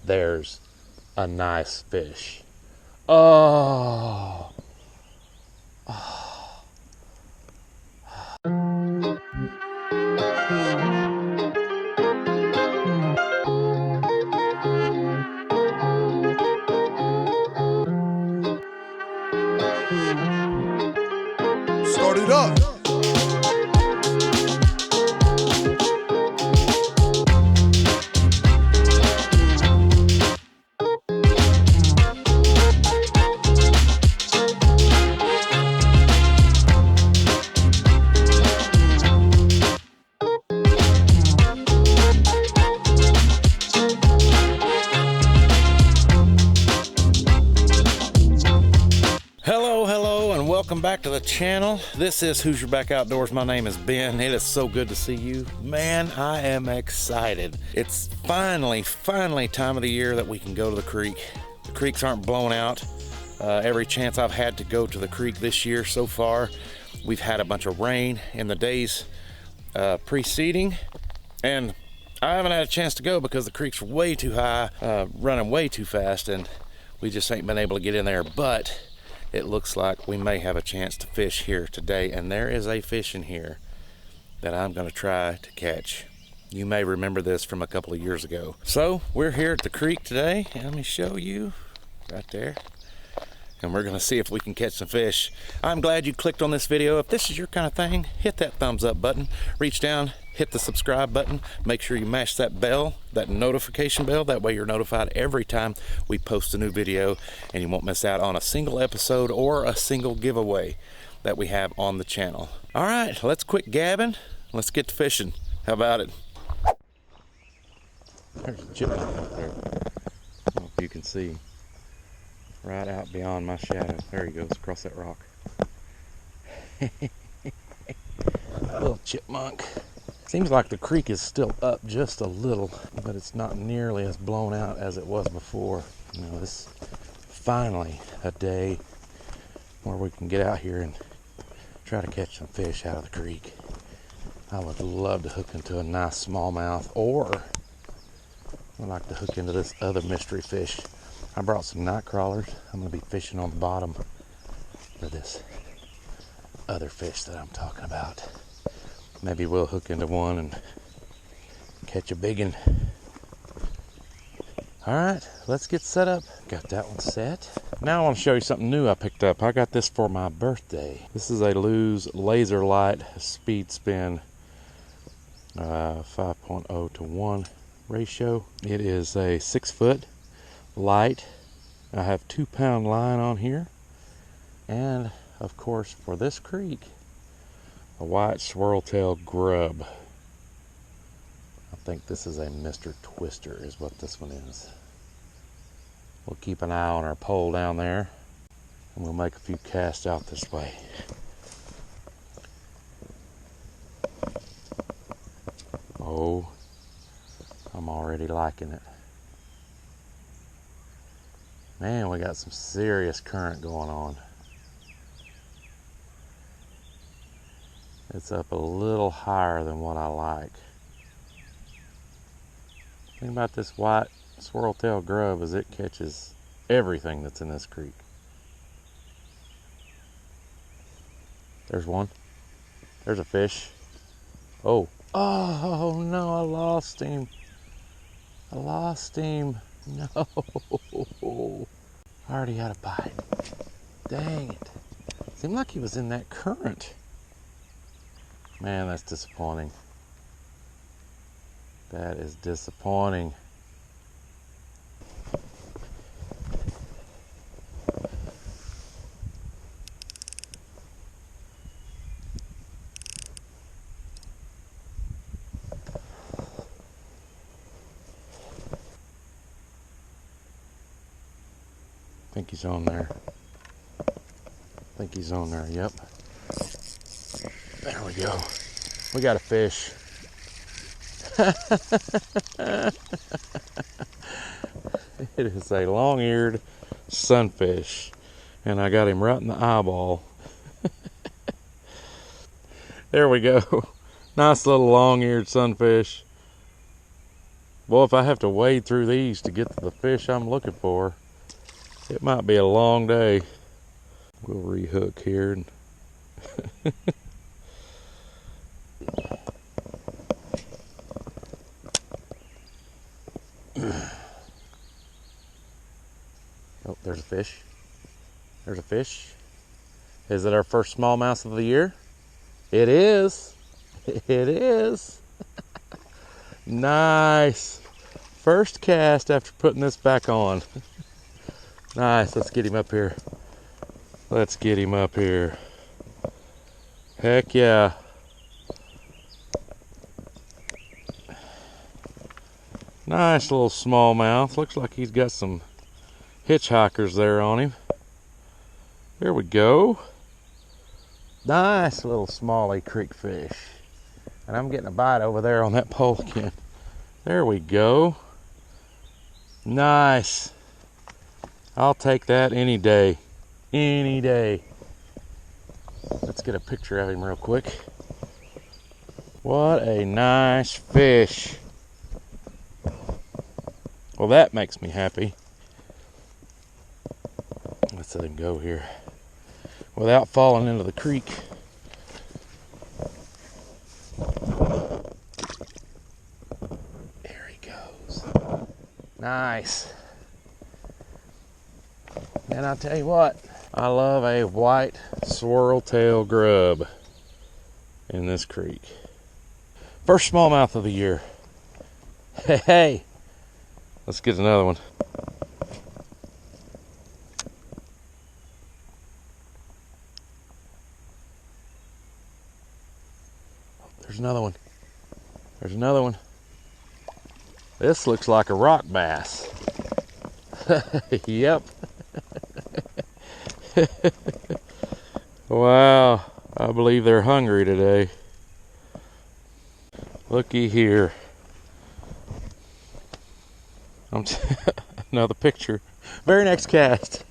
There's a nice fish. Oh. Start it up. Hello, and welcome back to the channel. This is Hoosierback Outdoors. My name is Ben. It is so good to see you. Man, I am excited. It's finally time of the year that we can go to the creek. The creeks aren't blown out. Every chance I've had to go to the creek this year so far, we've had a bunch of rain in the days preceding, and I haven't had a chance to go because the creek's way too high, running way too fast, and we just ain't been able to get in there. But it looks like we may have a chance to fish here today, and there is a fish in here that I'm going to try to catch. You may remember this from a couple of years ago. So we're here at the creek today, and let me show you right there, and we're going to see if we can catch some fish. I'm glad you clicked on this video. If this is your kind of thing, hit that thumbs up button, reach down, hit the subscribe button, make sure you mash that bell, that notification bell. That way you're notified every time we post a new video, and you won't miss out on a single episode or a single giveaway that we have on the channel. All right, let's quit gabbing. Let's get to fishing. How about it? There's a chipmunk up there. I don't know if you can see. Right out beyond my shadow. There he goes, across that rock. Little chipmunk. Seems like the creek is still up just a little, but it's not nearly as blown out as it was before. You know, this finally a day where we can get out here and try to catch some fish out of the creek. I would love to hook into a nice smallmouth, or I'd like to hook into this other mystery fish. I brought some night crawlers. I'm going to be fishing on the bottom for this other fish that I'm talking about. Maybe we'll hook into one and catch a big one. All right, let's get set up. Got that one set. Now I want to show you something new I picked up. I got this for my birthday. This is a Lose Laser Light Speed Spin 5.0 to 1 ratio. It is a 6-foot light. I have 2-pound line on here, and of course for this creek, a white swirltail grub. I think this is a Mr. Twister is what this one is. We'll keep an eye on our pole down there, and we'll make a few casts out this way. Oh, I'm already liking it. Man, we got some serious current going on. It's up a little higher than what I like. The thing about this white swirltail grub is it catches everything that's in this creek. There's one. There's a fish. Oh. Oh no, I lost him. I lost him. No. I already had a bite. Dang it. Seemed like he was in that current. Man, that's disappointing. That is disappointing. I think he's on there. I think he's on there, yep. There we go. We got a fish. It is a long-eared sunfish, and I got him right in the eyeball. There we go. Nice little long-eared sunfish. Well, if I have to wade through these to get to the fish I'm looking for, it might be a long day. We'll rehook here. And oh, there's a fish. There's a fish. Is it our first smallmouth of the year? It is. It is. Nice. First cast after putting this back on. Nice. Let's get him up here. Let's get him up here. Heck yeah. Nice little smallmouth. Looks like he's got some hitchhikers there on him. There we go. Nice little smallie creek fish. And I'm getting a bite over there on that pole again. There we go. Nice. I'll take that any day. Any day. Let's get a picture of him real quick. What a nice fish. Well, that makes me happy. Let's let him go here without falling into the creek. There he goes. Nice. And I'll tell you what, I love a white swirl-tail grub in this creek. First smallmouth of the year. Hey, hey. Let's get another one. There's another one. There's another one. This looks like a rock bass. Yep. Wow, I believe they're hungry today. Looky here. Another picture. Very next cast.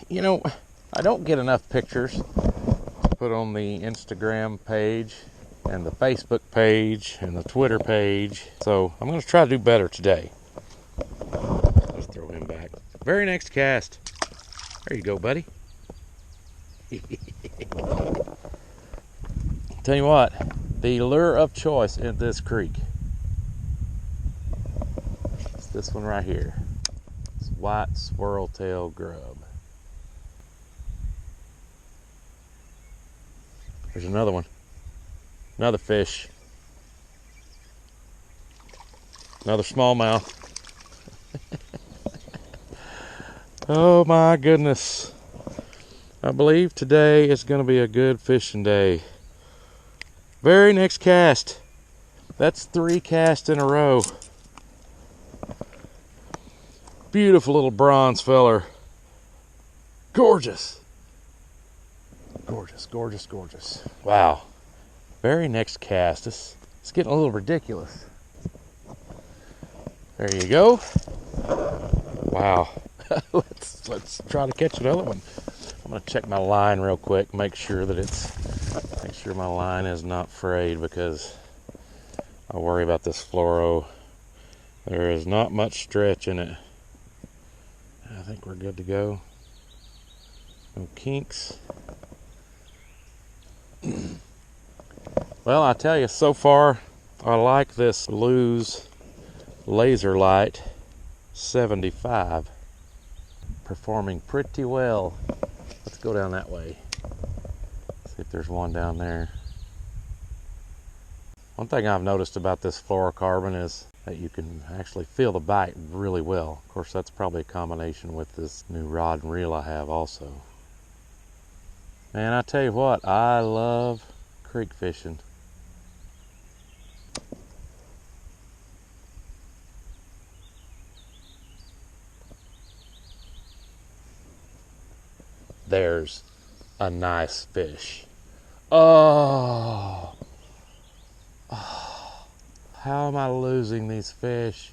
You know, I don't get enough pictures to put on the Instagram page and the Facebook page and the Twitter page. So I'm going to try to do better today. Let's throw him back. Very next cast. There you go, buddy. Tell you what, the lure of choice in this creek. It's this one right here. It's white swirl-tail grub. There's another one. Another fish. Another smallmouth. Oh my goodness. I believe today is going to be a good fishing day. Very next cast. That's 3 casts in a row. Beautiful little bronze feller. Gorgeous. Gorgeous, gorgeous, gorgeous. Wow. Very next cast. It's getting a little ridiculous. There you go. Wow. let's try to catch another one. I'm gonna check my line real quick, make sure my line is not frayed, because I worry about this fluoro. There is not much stretch in it. I think we're good to go. No kinks. Well, I tell you, so far I like this Luz Laser Light 75. Performing pretty well. Let's go down that way. See if there's one down there. One thing I've noticed about this fluorocarbon is that you can actually feel the bite really well. Of course, that's probably a combination with this new rod and reel I have also. Man, I tell you what, I love creek fishing. There's a nice fish. Oh, how am I losing these fish?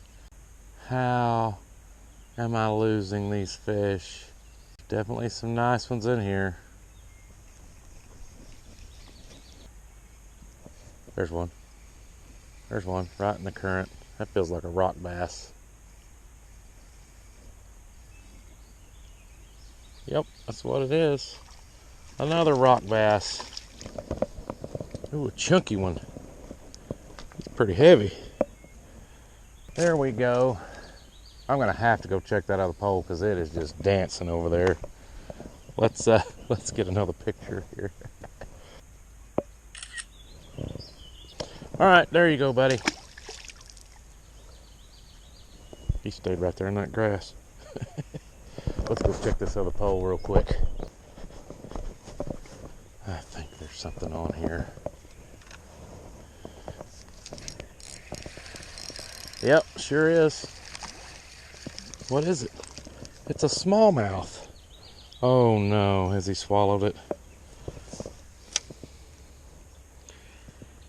How am I losing these fish? Definitely some nice ones in here. There's one. There's one right in the current. That feels like a rock bass. Yep, that's what it is. Another rock bass. Ooh, a chunky one. It's pretty heavy. There we go. I'm gonna have to go check that other pole because it is just dancing over there. Let's get another picture here. All right, there you go, buddy. He stayed right there in that grass. Let's go check this other pole real quick. I think there's something on here. Yep, sure is. What is it? It's a smallmouth. Oh no, has he swallowed it?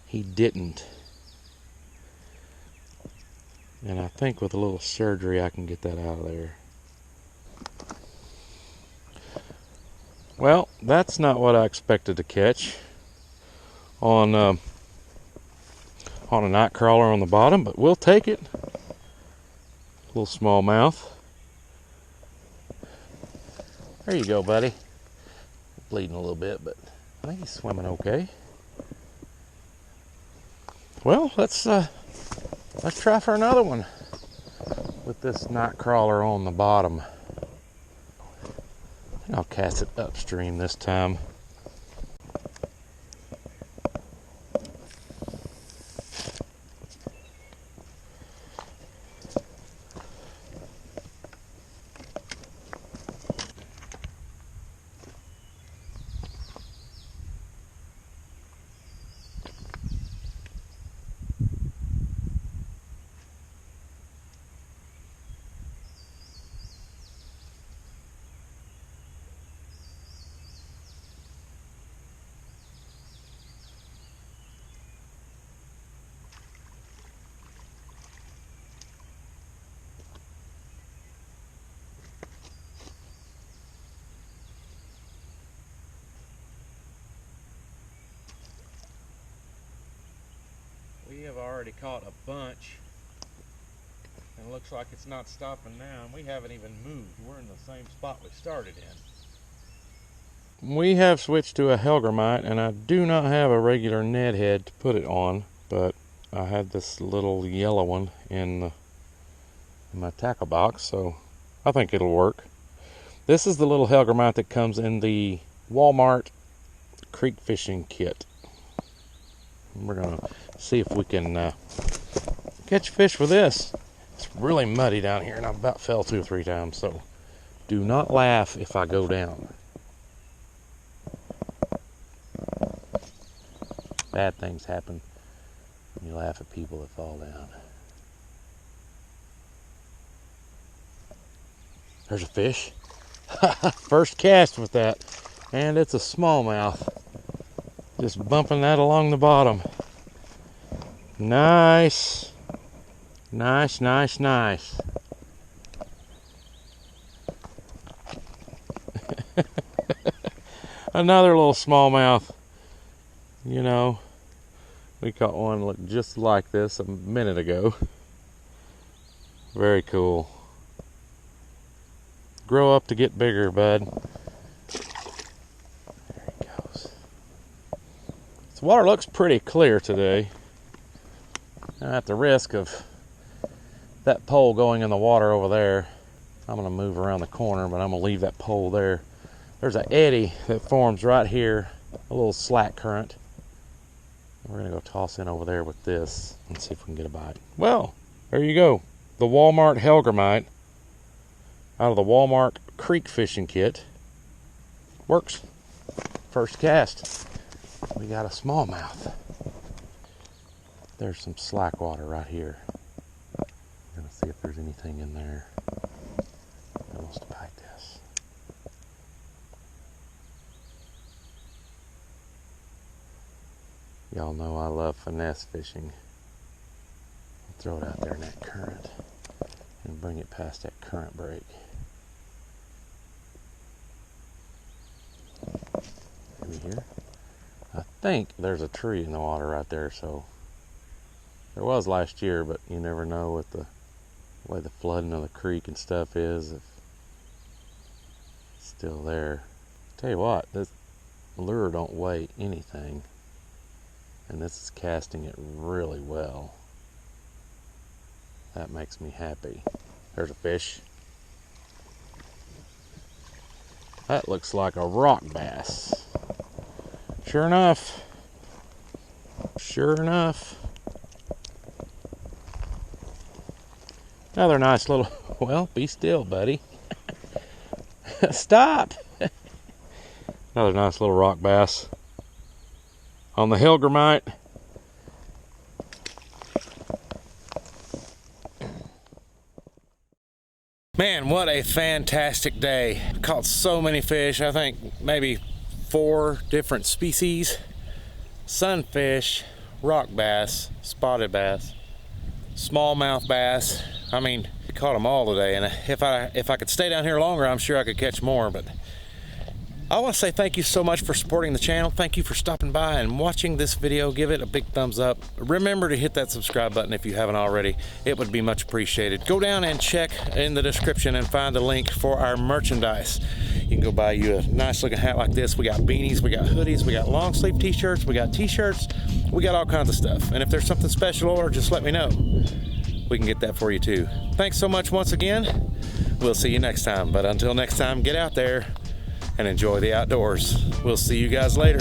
He didn't. And I think with a little surgery I can get that out of there. Well, that's not what I expected to catch on a night crawler on the bottom, but we'll take it. Little smallmouth. There you go, buddy. Bleeding a little bit, but I think he's swimming okay. Well, let's try for another one with this night crawler on the bottom. I think I'll cast it upstream this time. We have already caught a bunch, and it looks like it's not stopping now, and we haven't even moved. We're in the same spot we started in. We have switched to a Helgramite, and I do not have a regular Ned head to put it on, but I had this little yellow one in my tackle box, so I think it'll work. This is the little Helgramite that comes in the Walmart creek fishing kit. We're gonna see if we can catch fish with this. It's really muddy down here, and I about fell 2 or 3 times, so do not laugh if I go down. Bad things happen when you laugh at people that fall down. There's a fish. First cast with that, and it's a smallmouth. Just bumping that along the bottom. Nice. Nice, nice, nice. Another little smallmouth. You know, we caught one that looked just like this a minute ago. Very cool. Grow up to get bigger, bud. There he goes. The water looks pretty clear today. At the risk of that pole going in the water over there, I'm going to move around the corner, but I'm going to leave that pole there. There's an eddy that forms right here, a little slack current. We're going to go toss in over there with this and see if we can get a bite. Well, there you go. The Walmart Helgramite out of the Walmart creek fishing kit. Works. First cast. We got a smallmouth. There's some slack water right here. I'm going to see if there's anything in there that wants to bite this. Y'all know I love finesse fishing. Throw it out there in that current and bring it past that current break. Maybe here. I think there's a tree in the water right there, so There was last year, but you never know with the way the flooding of the creek and stuff is, if it's still there. Tell you what, this lure don't weigh anything, and this is casting it really well. That makes me happy. There's a fish. That looks like a rock bass. Sure enough. Sure enough. Another nice little, well, be still, buddy. Stop. Another nice little rock bass on the Hilgermite. Man, what a fantastic day. Caught so many fish. I think maybe 4 different species. Sunfish, rock bass, spotted bass, smallmouth bass. I mean, we caught them all today, and if I could stay down here longer, I'm sure I could catch more. But I want to say thank you so much for supporting the channel. Thank you for stopping by and watching this video. Give it a big thumbs up. Remember to hit that subscribe button if you haven't already. It would be much appreciated. Go down and check in the description and find a link for our merchandise. You can go buy you a nice looking hat like this. We got beanies, we got hoodies, we got long sleeve t-shirts, we got t-shirts, we got all kinds of stuff. And if there's something special order, just let me know. We can get that for you too. Thanks so much once again. We'll see you next time. But until next time, get out there and enjoy the outdoors. We'll see you guys later.